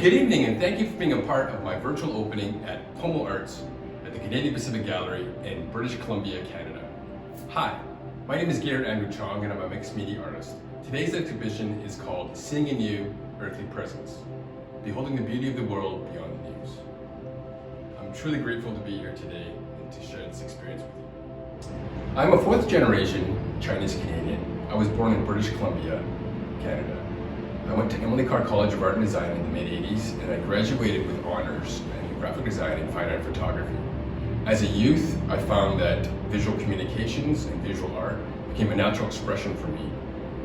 Good evening, and thank you for being a part of my virtual opening at Port Moody Arts at the Canadian Pacific Gallery in British Columbia, Canada. Hi, my name is Garrett Andrew Chong, and I'm a mixed media artist. Today's exhibition is called Seeing Anew, Earthly Presence, Beholding the Beauty of the World Beyond the News. I'm truly grateful to be here today and to share this experience with you. I'm a fourth generation Chinese Canadian. I was born in British Columbia, Canada. I went to Emily Carr College of Art and Design in the mid-80s, and I graduated with honors in graphic design and fine art photography. As a youth, I found that visual communications and visual art became a natural expression for me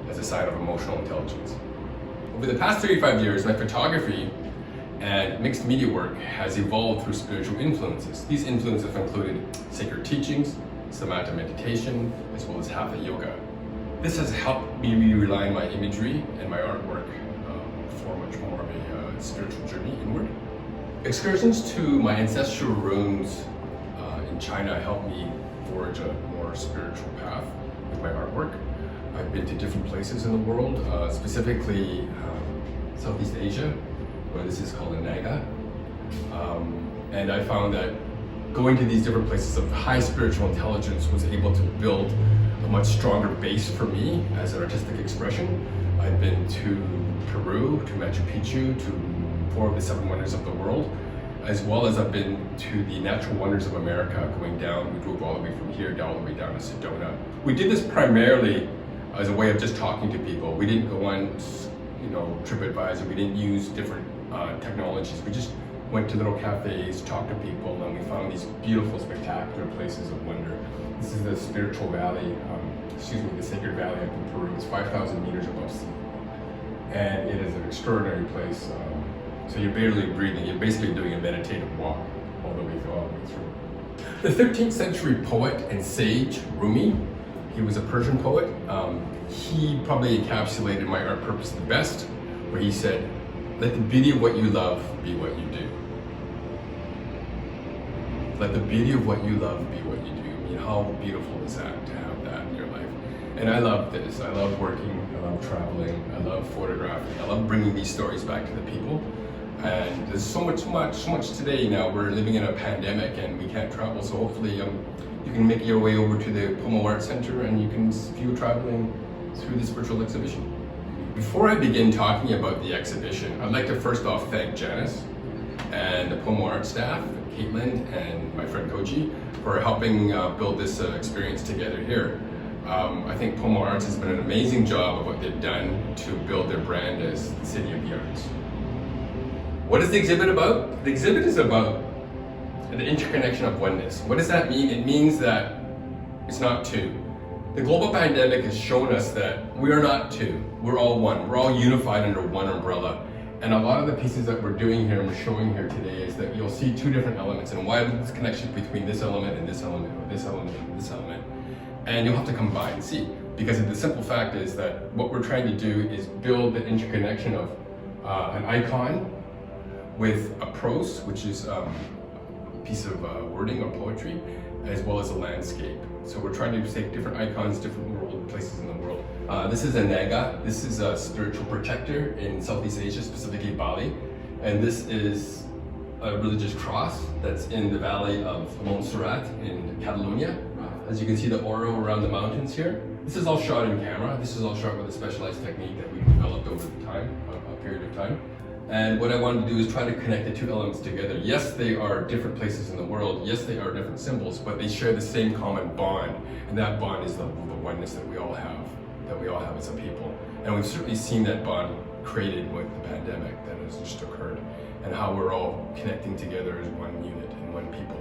as a sign of emotional intelligence. Over the past 35 years, my photography and mixed media work has evolved through spiritual influences. These influences have included sacred teachings, Samatha meditation, as well as Hatha yoga. This has helped me realign my imagery and my artwork for much more of a spiritual journey inward. Excursions to my ancestral rooms in China helped me forge a more spiritual path with my artwork. I've been to different places in the world, specifically Southeast Asia, where this is called a Naga. And I found that going to these different places of high spiritual intelligence was able to build a much stronger base for me as an artistic expression. I've been to Peru, to Machu Picchu, to 4 of the 7 wonders of the world, as well as I've been to the natural wonders of America, going down. We drove all the way from here all the way down to Sedona. We did this primarily as a way of just talking to people. We didn't go on, TripAdvisor. We didn't use different technologies. We just went to little cafes, talked to people, and we found these beautiful, spectacular places of wonder. This is the spiritual valley, the sacred valley up in Peru. It's 5,000 meters above sea. And it is an extraordinary place. So you're barely breathing. You're basically doing a meditative walk all the way through. The 13th century poet and sage, Rumi, he was a Persian poet. He probably encapsulated my art purpose the best, where he said, "Let the beauty of what you love be what you do." Let the beauty of what you love be what you do. I mean, how beautiful is that, to have that in your life? And I love this. I love working, I love traveling, I love photographing, I love bringing these stories back to the people. And there's so much today now. We're living in a pandemic and we can't travel, so hopefully you can make your way over to the Port Moody Arts Centre and you can view traveling through this virtual exhibition. Before I begin talking about the exhibition, I'd like to first off thank Janice and the Port Moody Arts staff, Caitlin and my friend Koji, for helping build this experience together here. I think Port Moody Arts has been an amazing job of what they've done to build their brand as the City of the Arts. What is the exhibit about? The exhibit is about the interconnection of oneness. What does that mean? It means that it's not two. The global pandemic has shown us that we are not two. We're all one. We're all unified under one umbrella. And a lot of the pieces that we're doing here and we're showing here today is that you'll see 2 different elements, and why this connection between this element and this element, or this element and this element. And you'll have to combine, see, because the simple fact is that what we're trying to do is build the interconnection of an icon with a prose, which is a piece of wording or poetry, as well as a landscape. So we're trying to take different icons, different places in the world. This is a Naga. This is a spiritual protector in Southeast Asia, specifically Bali. And this is a religious cross that's in the valley of Montserrat in Catalonia. As you can see the aura around the mountains here. This is all shot in camera. This is all shot with a specialized technique that we developed over the time, a period of time. And what I wanted to do is try to connect the 2 elements together. Yes, they are different places in the world. Yes, they are different symbols, but they share the same common bond. And that bond is the oneness that we all have as a people. And we've certainly seen that bond created with the pandemic that has just occurred, and how we're all connecting together as one unit and one people.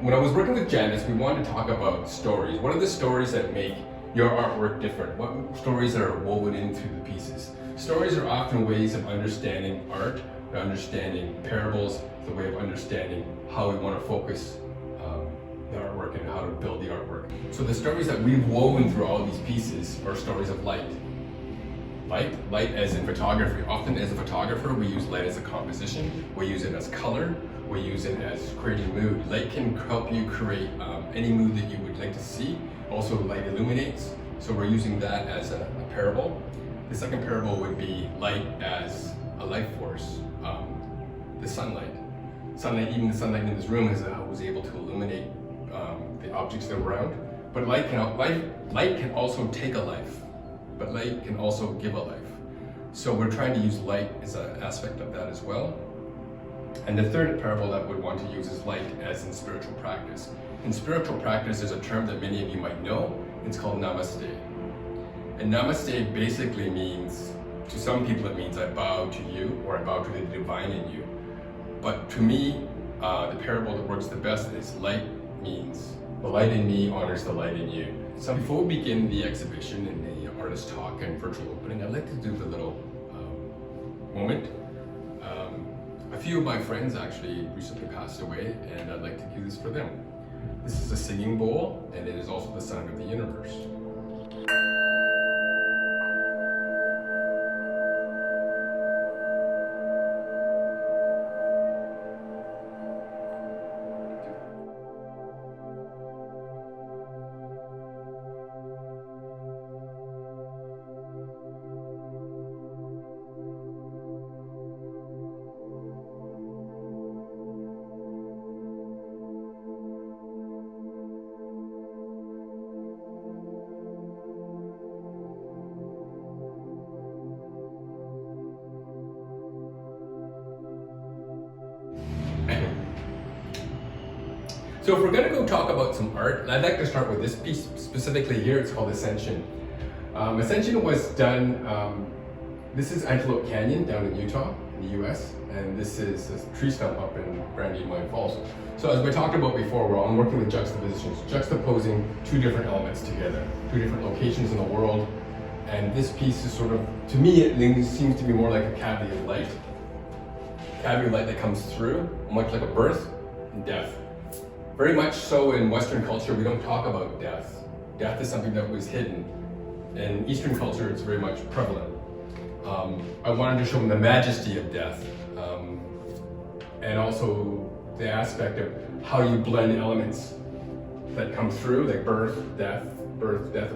When I was working with Janice, we wanted to talk about stories. What are the stories that make your artwork different? What stories are woven into the pieces? Stories are often ways of understanding art, of understanding parables, the way of understanding how we want to focus the artwork and how to build the artwork. So the stories that we've woven through all of these pieces are stories of light. Light as in photography. Often as a photographer, we use light as a composition. We use it as color. We use it as creating mood. Light can help you create any mood that you would like to see. Also, light illuminates. So we're using that as a parable. The second parable would be light as a life force, the sunlight. Even the sunlight in this room was able to illuminate the objects that were around. But light can also take a life, but light can also give a life. So we're trying to use light as an aspect of that as well. And the third parable that we'd want to use is light as in spiritual practice. In spiritual practice, there's a term that many of you might know. It's called namaste. And namaste basically means, to some people it means I bow to you, or I bow to the divine in you. But to me, the parable that works the best is light means the light in me honors the light in you. So before we begin the exhibition and the artist talk and virtual opening, I'd like to do the little moment. A few of my friends actually recently passed away, and I'd like to do this for them. This is a singing bowl, and it is also the sound of the universe. So if we're going to go talk about some art, I'd like to start with this piece specifically here. It's called Ascension. Ascension was done, this is Antelope Canyon down in Utah, in the US, and this is a tree stump up in Brandy and Wine Falls. So as we talked about before, I'm working with juxtapositions, juxtaposing two different elements together, two different locations in the world, and this piece is sort of, to me, it seems to be more like a cavity of light that comes through, much like a birth and death. Very much so in Western culture, we don't talk about death. Death is something that was hidden. In Eastern culture, it's very much prevalent. I wanted to show them the majesty of death, and also the aspect of how you blend elements that come through, like birth, death,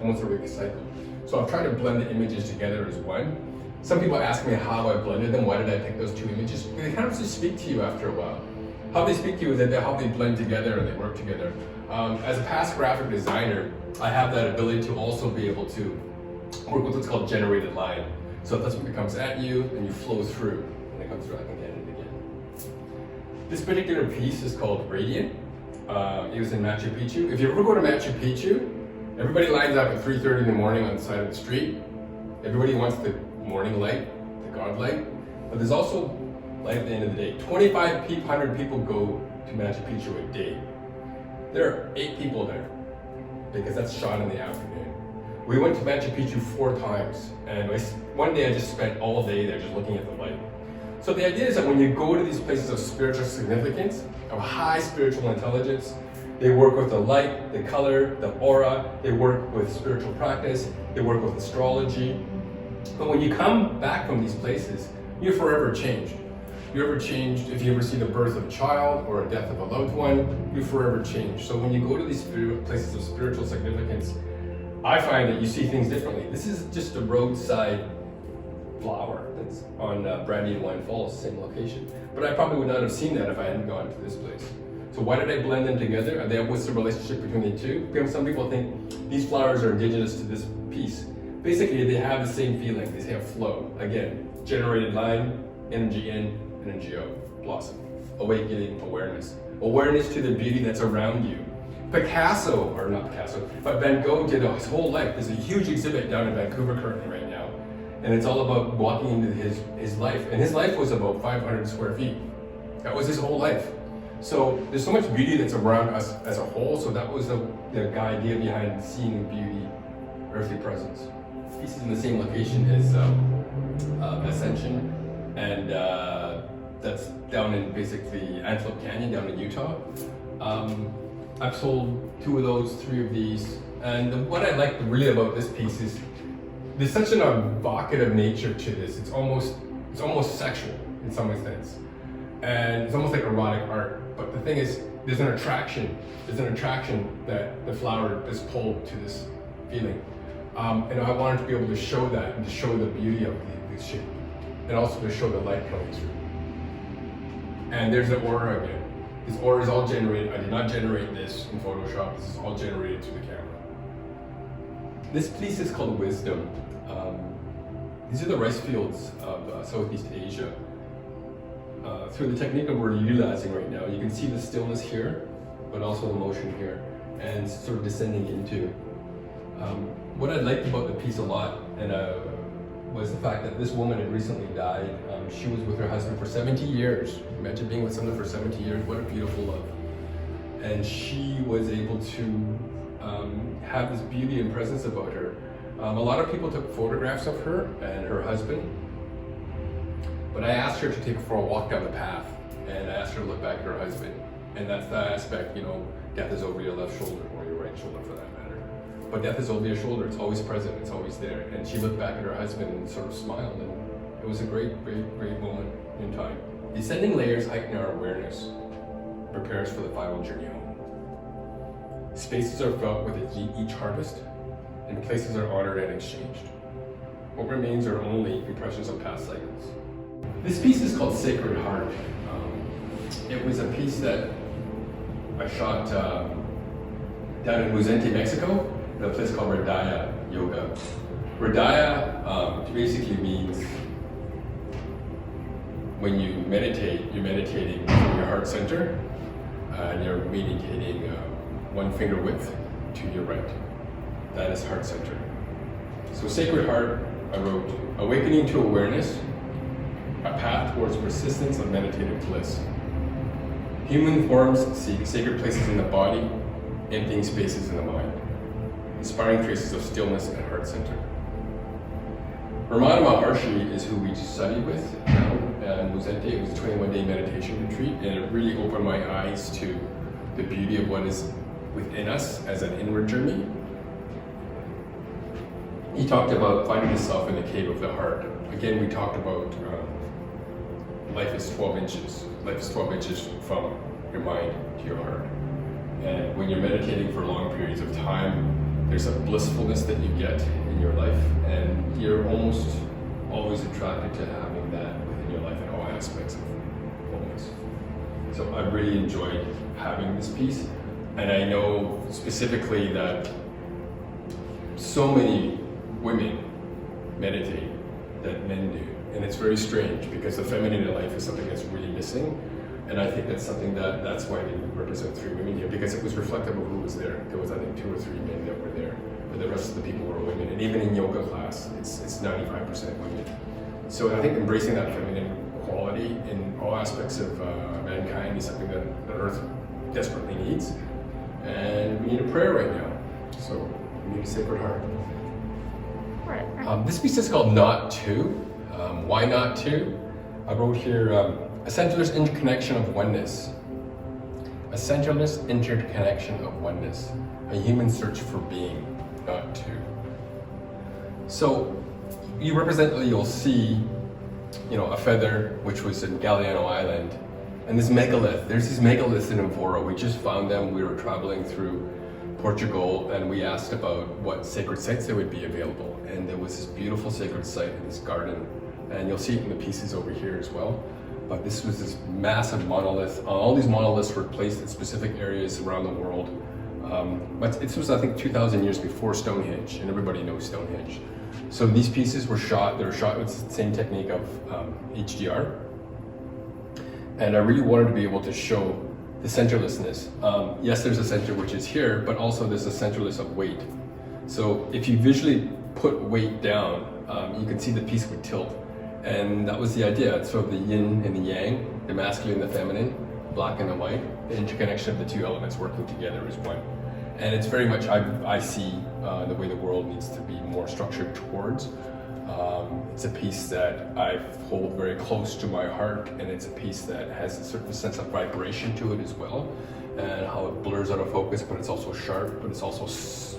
almost like a cycle. So I'm trying to blend the images together as one. Some people ask me how I blended them, why did I pick those two images? They kind of just speak to you after a while. How they speak to you is that how they blend together and they work together. As a past graphic designer, I have that ability to also be able to work with what's called generated line. So that's when it comes at you and you flow through, and it comes through again and again. This particular piece is called Radiant. It was in Machu Picchu. If you ever go to Machu Picchu, everybody lines up at 3:30 in the morning on the side of the street. Everybody wants the morning light, the God light, but there's also light at the end of the day. 2,500 people go to Machu Picchu a day. There are 8 people there, because that's shot in the afternoon. We went to Machu Picchu 4 times, and one day I just spent all day there just looking at the light. So the idea is that when you go to these places of spiritual significance, of high spiritual intelligence, they work with the light, the color, the aura, they work with spiritual practice, they work with astrology. But when you come back from these places, you're forever changed. You're ever changed if you ever see the birth of a child or a death of a loved one, you're forever changed. So when you go to these places of spiritual significance, I find that you see things differently. This is just a roadside flower that's on Brandy and Wine Falls, same location. But I probably would not have seen that if I hadn't gone to this place. So why did I blend them together? What's the relationship between the two? Because some people think these flowers are indigenous to this piece. Basically, they have the same feeling. They have flow. Again, generated line, energy in, energy out, blossom, awakening, awareness. Awareness to the beauty that's around you. Van Gogh did his whole life. There's a huge exhibit down in Vancouver currently right now. And it's all about walking into his life. And his life was about 500 square feet. That was his whole life. So there's so much beauty that's around us as a whole. So that was the idea behind seeing beauty, earthly presence. This is in the same location as Ascension. And that's down in basically Antelope Canyon down in Utah. I've sold 2 of those, 3 of these. And what I like really about this piece is there's such an evocative nature to this. It's almost sexual in some sense. And it's almost like erotic art. But the thing is, there's an attraction that the flower is pulled to this feeling. And I wanted to be able to show that and to show the beauty of the shape. And also to show the light coming through. And there's the aura again. This aura is all generated. I did not generate this in Photoshop. This is all generated through the camera. This piece is called Wisdom. These are the rice fields of Southeast Asia. Through the technique that we're utilizing right now, you can see the stillness here, but also the motion here, and sort of descending into. What I liked about the piece a lot was the fact that this woman had recently died. She was with her husband for 70 years. Imagine being with someone for 70 years, what a beautiful love. And she was able to have this beauty and presence about her. A lot of people took photographs of her and her husband, but I asked her to take her for a walk down the path, and I asked her to look back at her husband. And that's the aspect, you know, death is over your left shoulder, or your right shoulder for that matter. But death is over your shoulder, it's always present, it's always there. And she looked back at her husband and sort of smiled, and it was a great moment in time. Descending layers heighten our awareness, prepare us for the final journey home. Spaces are felt with each harvest, and places are honored and exchanged. What remains are only impressions of past cycles. This piece is called Sacred Heart. It was a piece that I shot down in Muzente, Mexico, in a place called Hridaya Yoga. Hridaya basically means when you meditate, you're meditating from your heart center, and you're meditating one finger width to your right. That is heart center. So Sacred Heart, I wrote, awakening to awareness, a path towards persistence of meditative bliss. Human forms seek sacred places in the body, emptying spaces in the mind, inspiring traces of stillness at heart center. Ramana Maharshi is who we study with now in Muzente. It was a 21-day meditation retreat, and it really opened my eyes to the beauty of what is within us as an inward journey. He talked about finding yourself in the cave of the heart. Again, we talked about life is 12 inches. Life is 12 inches from your mind to your heart. And when you're meditating for long periods of time, there's a blissfulness that you get in your life, and you're almost always attracted to having that within your life in all aspects of wholeness. So I really enjoyed having this piece, and I know specifically that so many women meditate that men do. And it's very strange because the feminine in life is something that's really missing. And I think that's something that's why they represent 3 women here, because it was reflective of who was there. There was, I think, 2 or 3 men that were there, but the rest of the people were women. And even in yoga class, it's 95% women. So I think embracing that feminine quality in all aspects of mankind is something that the earth desperately needs. And we need a prayer right now. So we need a Sacred Heart. This piece is called Not To. Why not to? I wrote here, a centerless interconnection of oneness. A centerless interconnection of oneness. A human search for being, not to. So you represent, you'll see, you know, a feather, which was in Galiano Island, and this megalith. There's these megaliths in Evora. We just found them. We were traveling through Portugal, and we asked about what sacred sites there would be available. And there was this beautiful sacred site in this garden, and you'll see it in the pieces over here as well. But this was this massive monolith. All these monoliths were placed in specific areas around the world. But this was, I think, 2,000 years before Stonehenge, and everybody knows Stonehenge. So these pieces were shot, they were shot with the same technique of HDR. And I really wanted to be able to show the centerlessness. Yes, there's a center which is here, but also there's a centerless of weight. So if you visually put weight down, you can see the piece would tilt. And that was the idea. It's sort of the yin and the yang, the masculine and the feminine, black and the white. The interconnection of the 2 elements working together is one. And it's very much, I see the way the world needs to be more structured towards. It's a piece that I hold very close to my heart, and it's a piece that has a certain sense of vibration to it as well, and how it blurs out of focus, but it's also sharp, but it's also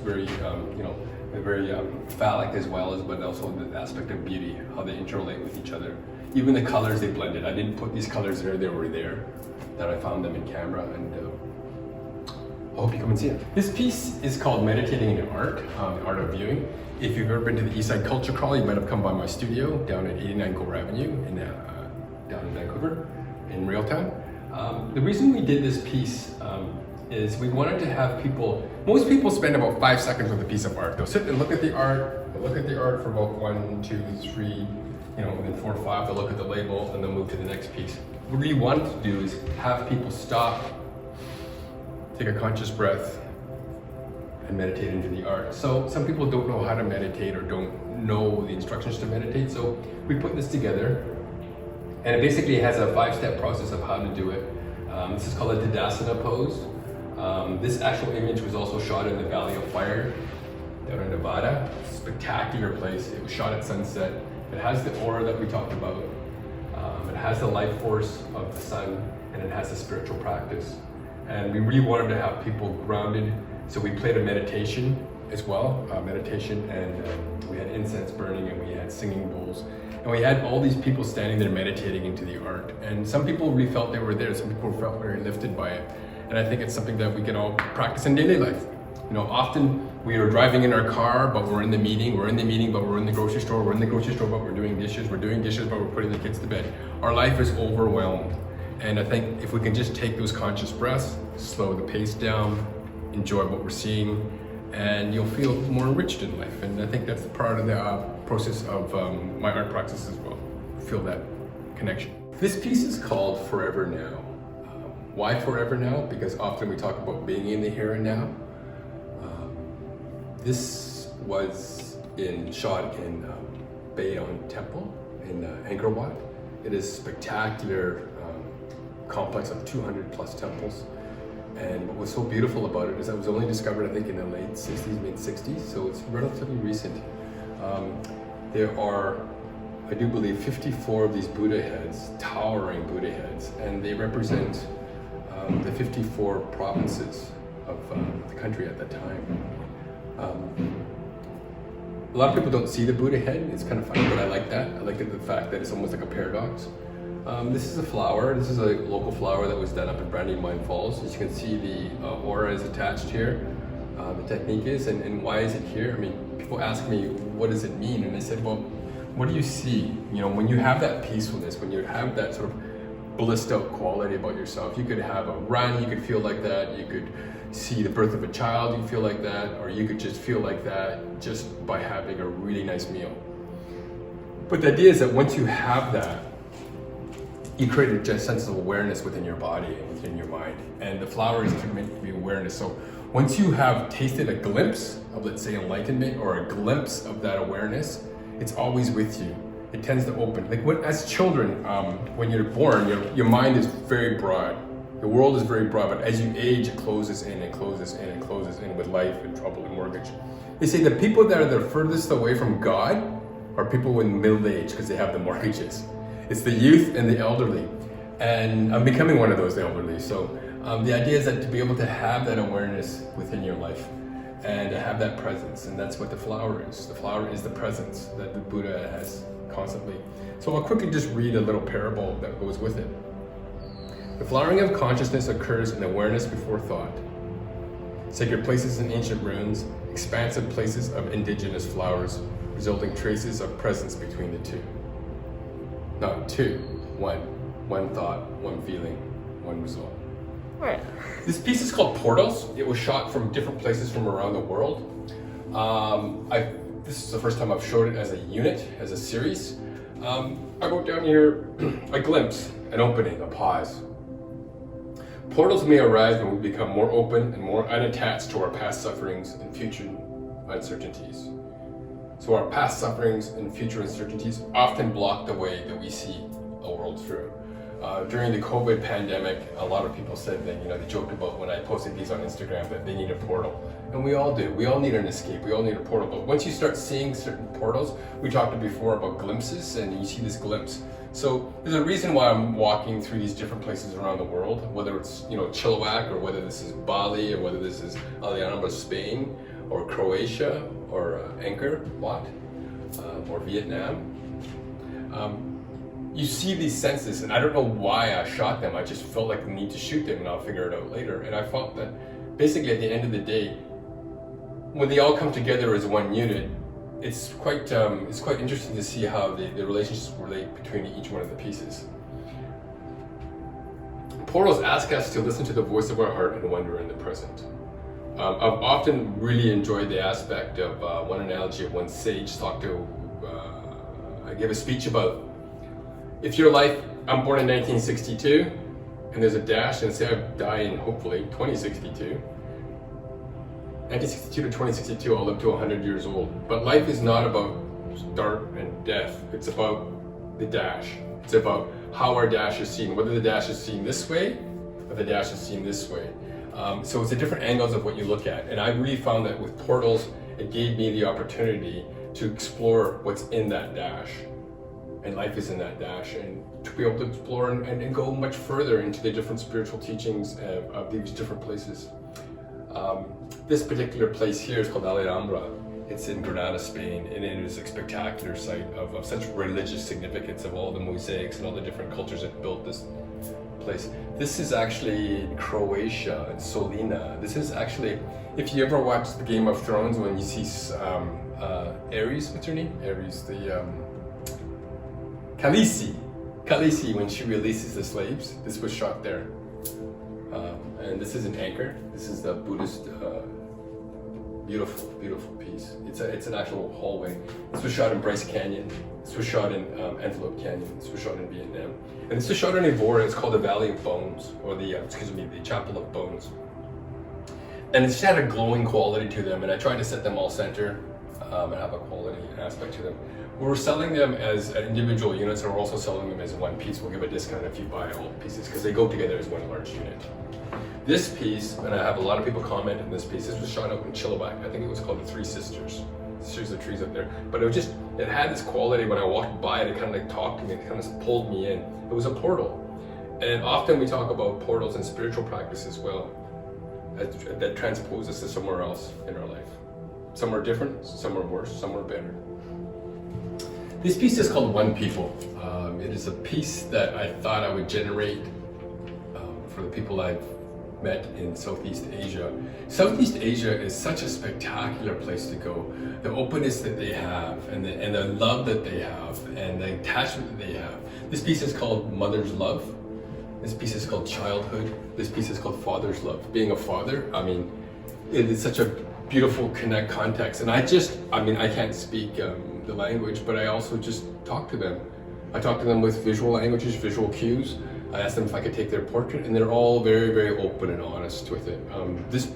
very, very phallic as well, but also the aspect of beauty, how they interrelate with each other. Even the colors they blended. I didn't put these colors there, they were there, that I found them in camera, and I hope you come and see it. This piece is called Meditating in Art, the Art of Viewing. If you've ever been to the Eastside Culture Crawl, you might have come by my studio down at 89 Gore Avenue down in Vancouver, in Railtown. The reason we did this piece is we wanted to have people, most people spend about 5 seconds with a piece of art. They'll sit and look at the art, for about 1, 2, 3, within 4 or 5, they'll look at the label and they'll move to the next piece. What we want to do is have people stop, take a conscious breath, and meditate into the art. So some people don't know how to meditate or don't know the instructions to meditate, so we put this together, and it basically has a 5-step process of how to do it. This is called a Tadasana Pose. This actual image was also shot in the Valley of Fire down in Nevada. Spectacular place. It was shot at sunset. It has the aura that we talked about. It has the life force of the sun, and it has a spiritual practice. And we really wanted to have people grounded, so we played a meditation as well, and we had incense burning, and we had singing bowls, and we had all these people standing there meditating into the art. And some people really felt they were there. Some people felt very lifted by it. And I think it's something that we can all practice in daily life. Often we are driving in our car, but we're in the meeting, but we're in the grocery store, but we're doing dishes, but we're putting the kids to bed. Our life is overwhelmed. And I think if we can just take those conscious breaths, slow the pace down, enjoy what we're seeing, and you'll feel more enriched in life. And I think that's part of the process of my art practice as well. Feel that connection. This piece is called Forever Now. Why forever now? Because often we talk about being in the here and now. This was shot in Bayon Temple in Angkor Wat. It is a spectacular complex of 200 plus temples. And what was so beautiful about it is that it was only discovered, I think, in the late 60s, mid-60s, so it's relatively recent. There are, I do believe, 54 of these Buddha heads, towering Buddha heads, and they represent the 54 provinces of the country at that time. A lot of people don't see the Buddha head. It's kind of funny, but I like that. I like the fact that it's almost like a paradox. This is a flower. This is a local flower that was done up in Brandywine Falls. As you can see, the aura is attached here. The technique is, and why is it here? I mean, people ask me, what does it mean? And I said, well, what do you see? When you have that peacefulness, when you have that sort of blissed out quality about yourself, you could have a run, you could feel like that, you could see the birth of a child, you feel like that, or you could just feel like that just by having a really nice meal. But the idea is that once you have that, you create a sense of awareness within your body and within your mind. And the flower is meant to be awareness. So once you have tasted a glimpse of, let's say, enlightenment or a glimpse of that awareness, it's always with you. It tends to open. As children, when you're born, your mind is very broad. The world is very broad, but as you age, it closes in and closes in and closes in with life and trouble and mortgage. They say the people that are the furthest away from God are people in middle age because they have the mortgages. It's the youth and the elderly. And I'm becoming one of those elderly. So the idea is that to be able to have that awareness within your life and to have that presence, and that's what the flower is. The flower is the presence that the Buddha has constantly. So I'll quickly just read a little parable that goes with it. The flowering of consciousness occurs in awareness before thought. Sacred places in ancient ruins, expansive places of indigenous flowers, resulting traces of presence between the two. Not two, one. One thought, one feeling, one result. Right. This piece is called Portals. It was shot from different places from around the world. This is the first time I've showed it as a unit, as a series. I wrote down here a glimpse, an opening, a pause. Portals may arise when we become more open and more unattached to our past sufferings and future uncertainties. So our past sufferings and future uncertainties often block the way that we see a world through. During the COVID pandemic, a lot of people said that, they joked about when I posted these on Instagram that they need a portal. And we all do. We all need an escape. We all need a portal. But once you start seeing certain portals, we talked before about glimpses, and you see this glimpse. So there's a reason why I'm walking through these different places around the world, whether it's, Chilliwack, or whether this is Bali, or whether this is Alhambra, Spain, or Croatia, or Angkor Wat, or Vietnam. You see these senses, and I don't know why I shot them. I just felt like the need to shoot them, and I'll figure it out later. And I felt that basically at the end of the day, when they all come together as one unit, it's quite interesting to see how the relationships relate between each one of the pieces. portals ask us to listen to the voice of our heart and wonder in the present. I've often really enjoyed the aspect of one analogy of one sage talked to, I gave a speech about, if your life, I'm born in 1962, and there's a dash, and say I die in, hopefully, 2062. 1962 to 2062, I'll live to 100 years old. But life is not about start and death. It's about the dash. It's about how our dash is seen, whether the dash is seen this way, or the dash is seen this way. So it's the different angles of what you look at. And I really found that with portals, it gave me the opportunity to explore what's in that dash. And life is in that dash, and to be able to explore and go much further into the different spiritual teachings of these different places. This particular place here is called Alhambra. It's in Granada, Spain, and it is a spectacular site of such religious significance of all the mosaics and all the different cultures that built this place. This is actually in Croatia, in Solina. This is actually, if you ever watch the Game of Thrones, when you see Ares, what's her name? Ares, the Khaleesi, when she releases the slaves, this was shot there. And this is an anchor. This is the Buddhist, beautiful, beautiful piece. It's an actual hallway. This was shot in Bryce Canyon. This was shot in Antelope Canyon. This was shot in Vietnam. And this was shot in Evora. It's called the Valley of Bones, or the Chapel of Bones. And it just had a glowing quality to them, and I tried to set them all center and have a quality aspect to them. We're selling them as individual units, and we're also selling them as one piece. We'll give a discount if you buy all pieces, because they go together as one large unit. This piece, and I have a lot of people comment on this piece, this was shot out in Chilliwack. I think it was called the Three Sisters. Sisters of trees up there. But it had this quality when I walked by it, kind of like talked to me, it kind of pulled me in. It was a portal. And often we talk about portals in spiritual practice as well, that transpose us to somewhere else in our life. Some are different, some are worse, some are better. This piece is called One People. It is a piece that I thought I would generate for the people I've met in Southeast Asia. Southeast Asia is such a spectacular place to go. The openness that they have, and the love that they have, and the attachment that they have. This piece is called Mother's Love. This piece is called Childhood. This piece is called Father's Love. Being a father, I mean, it is such a beautiful context. And I can't speak the language, but I also just talk to them. I talk to them with visual languages, visual cues. I asked them if I could take their portrait, and they're all very, very open and honest with it. This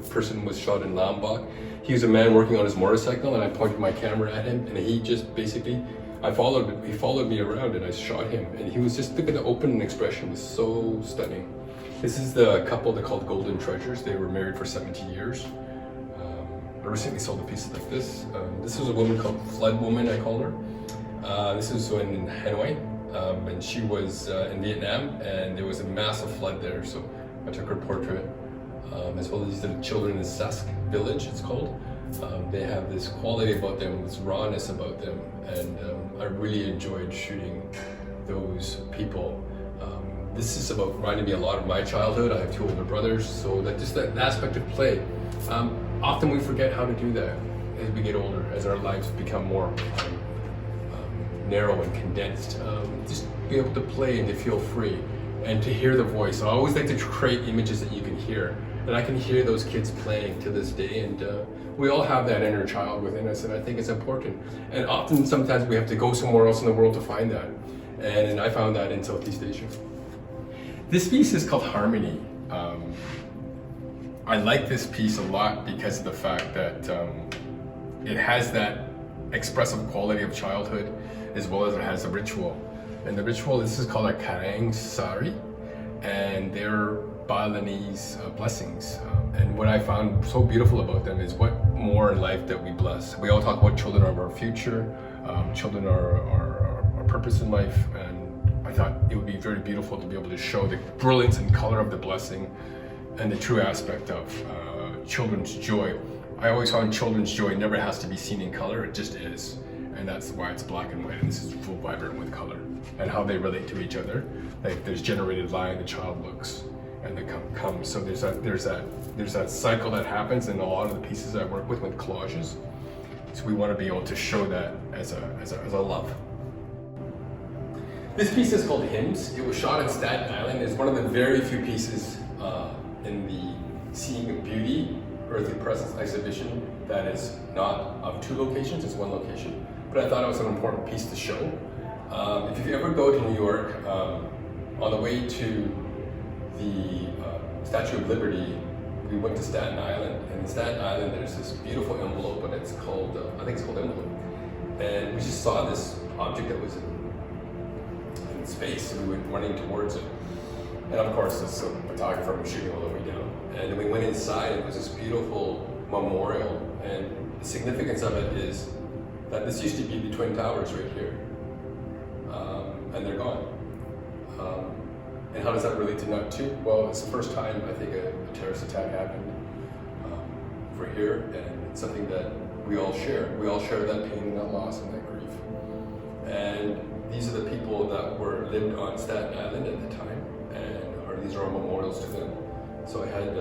person was shot in Lombok. He was a man working on his motorcycle, and I pointed my camera at him, and he just basically, he followed me around, and I shot him, and he was just, look at the open expression, was so stunning. This is the couple that called Golden Treasures. They were married for 70 years. I recently sold a piece like this. This was a woman called Flood Woman, I call her. This is in Hanoi. And she was in Vietnam, and there was a massive flood there, so I took her portrait, as well as the children in Sask village, it's called. They have this quality about them, this rawness about them, and I really enjoyed shooting those people. This is about reminding me a lot of my childhood. I have two older brothers, so that aspect of play. Often we forget how to do that as we get older, as our lives become more narrow and condensed. Just be able to play and to feel free and to hear the voice. I always like to create images that you can hear, and I can hear those kids playing to this day, and we all have that inner child within us, and I think it's important. And often, sometimes we have to go somewhere else in the world to find that, and I found that in Southeast Asia. This piece is called Harmony. I like this piece a lot because of the fact that it has that expressive quality of childhood, as well as it has a ritual. And the ritual, this is called a Karang Sari, and they're Balinese blessings. And what I found so beautiful about them is what more in life that we bless. We all talk about children are our future, children are our purpose in life, and I thought it would be very beautiful to be able to show the brilliance and color of the blessing and the true aspect of children's joy. I always found children's joy never has to be seen in color, it just is. And that's why it's black and white, and this is full vibrant with color. And how they relate to each other. Like there's generated line, the child looks, and they come. So there's that cycle that happens in a lot of the pieces I work with collages. So we want to be able to show that as a love. This piece is called Hymns. It was shot in Staten Island. It's one of the very few pieces in the Seeing Beauty Earthly Presence exhibition that is not of 2 locations, it's 1 location. But I thought it was an important piece to show. If you ever go to New York, on the way to the Statue of Liberty, we went to Staten Island. And in Staten Island, there's this beautiful envelope, and it's called, I think it's called Envelope. And we just saw this object that was in space, and we went running towards it. And of course, this photographer was shooting all the way down. And then we went inside, and it was this beautiful memorial. And the significance of it is that this used to be the Twin Towers right here. And they're gone. And how does that relate to Nut 2? Well, it's the first time I think a terrorist attack happened for here, and it's something that we all share. We all share that pain and that loss and that grief. And these are the people that lived on Staten Island at the time, and these are all memorials to them. So I had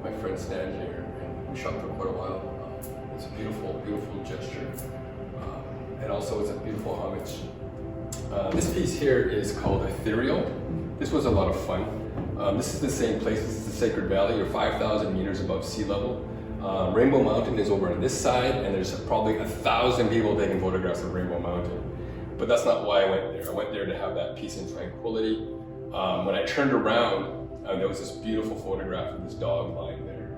my friend stand here, and we shot for quite a while. It's a beautiful, beautiful gesture, and also it's a beautiful homage. This piece here is called Ethereal. This was a lot of fun. This is the same place. This is the Sacred Valley. You're 5,000 meters above sea level. Rainbow Mountain is over on this side, and there's probably 1,000 people taking photographs of Rainbow Mountain. But that's not why I went there. I went there to have that peace and tranquility. When I turned around, there was this beautiful photograph of this dog lying there.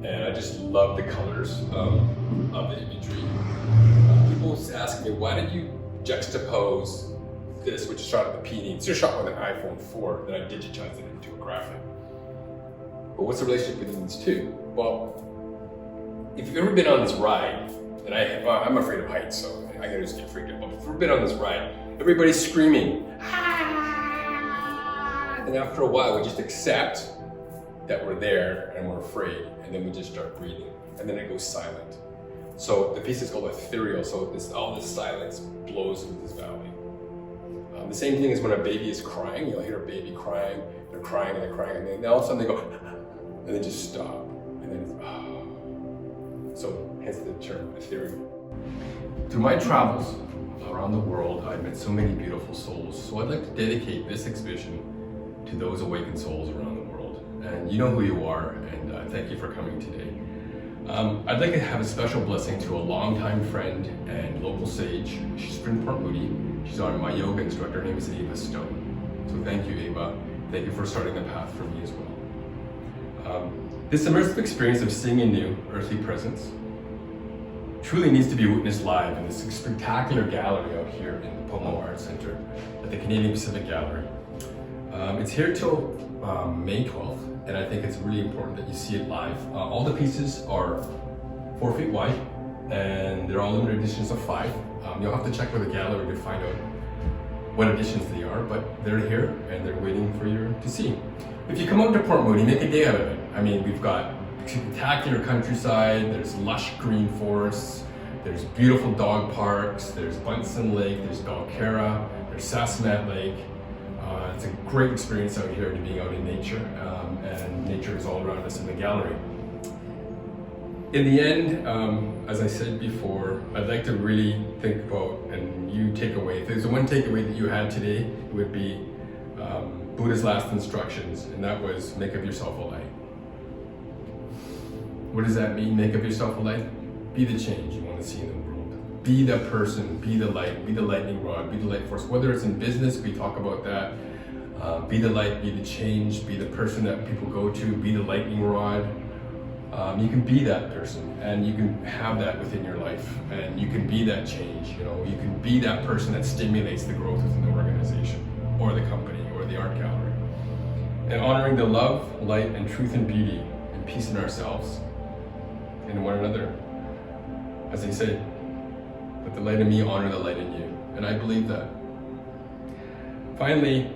And I just love the colors of the imagery. People ask me, why did you juxtapose this, which is shot at the PD? It's just shot with an iPhone 4, then I digitized it into a graphic. But what's the relationship between these two? Well, if you've ever been on this ride, and I'm afraid of heights, so I can just get freaked out. But if you've ever been on this ride, everybody's screaming, ah! And after a while, we just accept that we're there and we're afraid, and then we just start breathing, and then it goes silent. So the piece is called Ethereal, so all this silence blows into this valley. The same thing is when a baby is crying, you'll hear a baby crying, they're crying and they're crying, and then all of a sudden they go, and they just stop, and then it's, so hence the term ethereal. Through my travels around the world, I've met so many beautiful souls, so I'd like to dedicate this exhibition to those awakened souls around the world. And you know who you are, and thank you for coming today. I'd like to have a special blessing to a longtime friend and local sage. She's from Port Moody. She's my yoga instructor. Her name is Ava Stone. So thank you, Ava. Thank you for starting the path for me as well. This immersive experience of seeing anew earthly presence truly needs to be witnessed live in this spectacular gallery out here in the Port Moody Arts Centre at the Canadian Pacific Gallery. It's here till May 12th, and I think it's really important that you see it live. All the pieces are 4 feet wide, and they're all limited editions of 5. You'll have to check with the gallery to find out what editions they are, but they're here and they're waiting for you to see. If you come up to Port Moody, make a day out of it. I mean, we've got spectacular countryside, there's lush green forests, there's beautiful dog parks, there's Bunsen Lake, there's Balcarra, there's Sasamette Lake. It's a great experience out here to being out in nature, and nature is all around us in the gallery. In the end, as I said before, I'd like to really think about, and you take away, if there's one takeaway that you had today, it would be Buddha's last instructions, and that was make of yourself a light. What does that mean, make of yourself a light? Be the change you want to see in the world. Be the person, be the light, be the lightning rod, be the light force. Whether it's in business, we talk about that. Be the light, be the change, be the person that people go to, be the lightning rod. You can be that person, and you can have that within your life, and you can be that change. You know, you can be that person that stimulates the growth within the organization, or the company, or the art gallery. And honoring the love, light, and truth and beauty, and peace in ourselves, and in one another. As they say, let the light in me honor the light in you, and I believe that. Finally,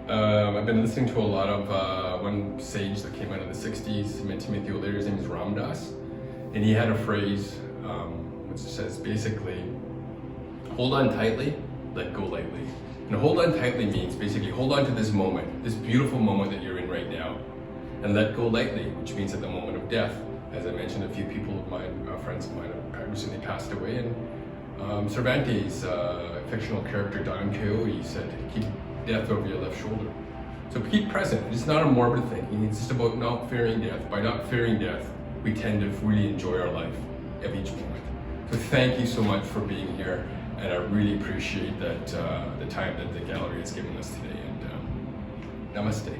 I've been listening to a lot of one sage that came out in the 60s, Timothy O'Leary. His name is Ram Dass, and he had a phrase which says basically, hold on tightly, let go lightly. And hold on tightly means basically hold on to this moment, this beautiful moment that you're in right now, and let go lightly, which means at the moment of death. As I mentioned, a few people of mine, friends of mine, have recently passed away, and Cervantes, fictional character Don Quixote, said, keep death over your left shoulder. So keep present. It's not a morbid thing. It's just about not fearing death. By not fearing death, we tend to really enjoy our life at each moment. So thank you so much for being here, and I really appreciate that the time that the gallery has given us today. And namaste.